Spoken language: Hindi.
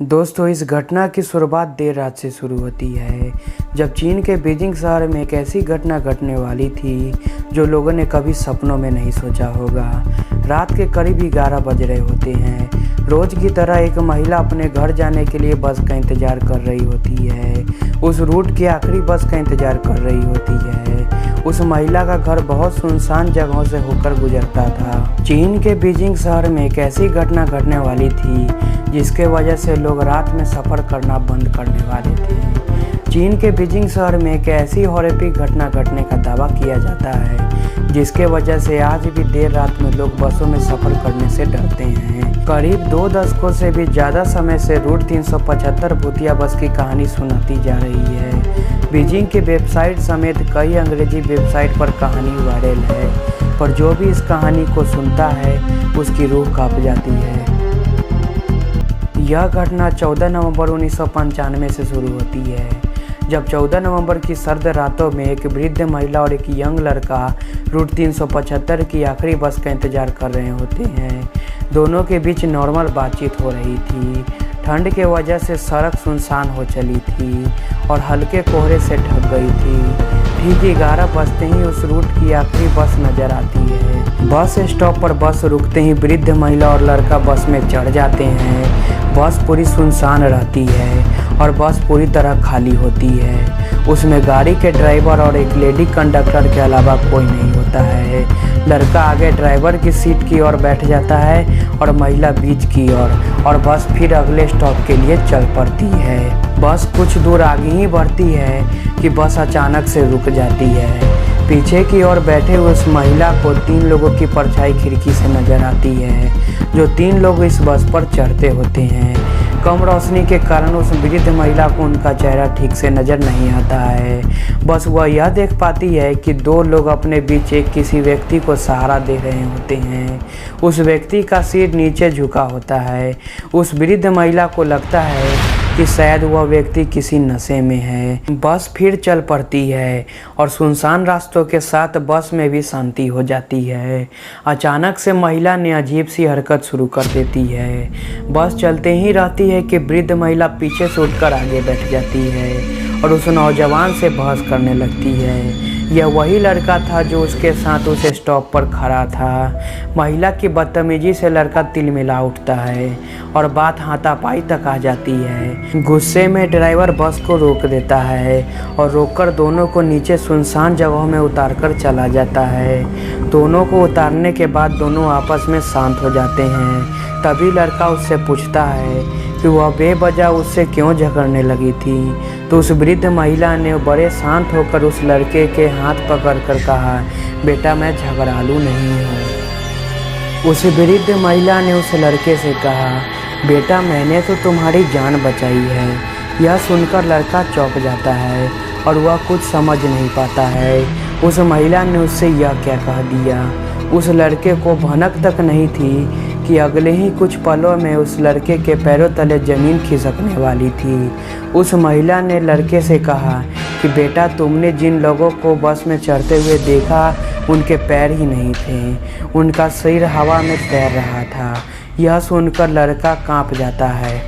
दोस्तों, इस घटना की शुरुआत देर रात से शुरू होती है, जब चीन के बीजिंग शहर में एक ऐसी घटना घटने वाली थी जो लोगों ने कभी सपनों में नहीं सोचा होगा। रात के करीब 11 बज रहे होते हैं। रोज की तरह एक महिला अपने घर जाने के लिए बस का इंतजार कर रही होती है। उस रूट की आखिरी बस का इंतजार कर रही होती है। उस महिला का घर बहुत सुनसान जगहों से होकर गुजरता था। चीन के बीजिंग शहर में एक ऐसी घटना घटने वाली थी जिसके वजह से लोग रात में सफ़र करना बंद करने वाले थे। चीन के बीजिंग शहर में एक ऐसी हॉरिफिक घटना घटने का दावा किया जाता है जिसके वजह से आज भी देर रात में लोग बसों में सफ़र करने से डरते हैं। करीब 2 दशकों से भी ज़्यादा समय से रूट 375 भूतिया बस की कहानी सुनाती जा रही है। बीजिंग की वेबसाइट समेत कई अंग्रेजी वेबसाइट पर कहानी वायरल है, पर जो भी इस कहानी को सुनता है उसकी रूह कांप जाती है। यह घटना 14 नवंबर 1995 से शुरू होती है, जब 14 नवंबर की सर्द रातों में एक वृद्ध महिला और एक यंग लड़का रूट 375 की आखिरी बस का इंतजार कर रहे होते हैं। दोनों के बीच नॉर्मल बातचीत हो रही थी। ठंड के वजह से सड़क सुनसान हो चली थी और हल्के कोहरे से ढक गई थी। ठीक 11 बजते ही उस रूट की आखिरी बस नजर आती है। बस स्टॉप पर बस रुकते ही वृद्ध महिला और लड़का बस में चढ़ जाते हैं। बस पूरी सुनसान रहती है और बस पूरी तरह खाली होती है। उसमें गाड़ी के ड्राइवर और एक लेडी कंडक्टर के अलावा कोई नहीं होता है। लड़का आगे ड्राइवर की सीट की ओर बैठ जाता है और महिला बीच की ओर, और बस फिर अगले स्टॉप के लिए चल पड़ती है। बस कुछ दूर आगे ही बढ़ती है कि बस अचानक से रुक जाती है। पीछे की ओर बैठे हुए उस महिला को 3 लोगों की परछाई खिड़की से नजर आती है, जो 3 लोग इस बस पर चढ़ते होते हैं। कम रोशनी के कारण उस वृद्ध महिला को उनका चेहरा ठीक से नजर नहीं आता है। बस वह यह देख पाती है कि 2 लोग अपने बीच एक किसी व्यक्ति को सहारा दे रहे होते हैं। उस व्यक्ति का सिर नीचे झुका होता है। उस वृद्ध महिला को लगता है कि शायद वह व्यक्ति किसी नशे में है। बस फिर चल पड़ती है और सुनसान रास्तों के साथ बस में भी शांति हो जाती है। अचानक से महिला ने अजीब सी हरकत शुरू कर देती है। बस चलते ही रहती है कि वृद्ध महिला पीछे से उठकर आगे बैठ जाती है और उस नौजवान से बहस करने लगती है। यह वही लड़का था जो उसके साथ उस स्टॉप पर खड़ा था। महिला की बदतमीजी से लड़का तिलमिला उठता है और बात हाथापाई तक आ जाती है। गुस्से में ड्राइवर बस को रोक देता है और रोककर दोनों को नीचे सुनसान जगहों में उतारकर चला जाता है। दोनों को उतारने के बाद दोनों आपस में शांत हो जाते हैं। तभी लड़का उससे पूछता है कि वह बेवजह उससे क्यों झगड़ने लगी थी। तो उस वृद्ध महिला ने बड़े शांत होकर उस लड़के के हाथ पकड़कर कहा, बेटा मैं झगड़ालू नहीं हूँ। उस वृद्ध महिला ने उस लड़के से कहा, बेटा मैंने तो तुम्हारी जान बचाई है। यह सुनकर लड़का चौंक जाता है और वह कुछ समझ नहीं पाता है उस महिला ने उससे यह क्या कह दिया। उस लड़के को भनक तक नहीं थी कि अगले ही कुछ पलों में उस लड़के के पैरों तले ज़मीन खिसकने वाली थी। उस महिला ने लड़के से कहा कि बेटा तुमने जिन लोगों को बस में चढ़ते हुए देखा उनके पैर ही नहीं थे, उनका सिर हवा में तैर रहा था। यह सुनकर लड़का कांप जाता है।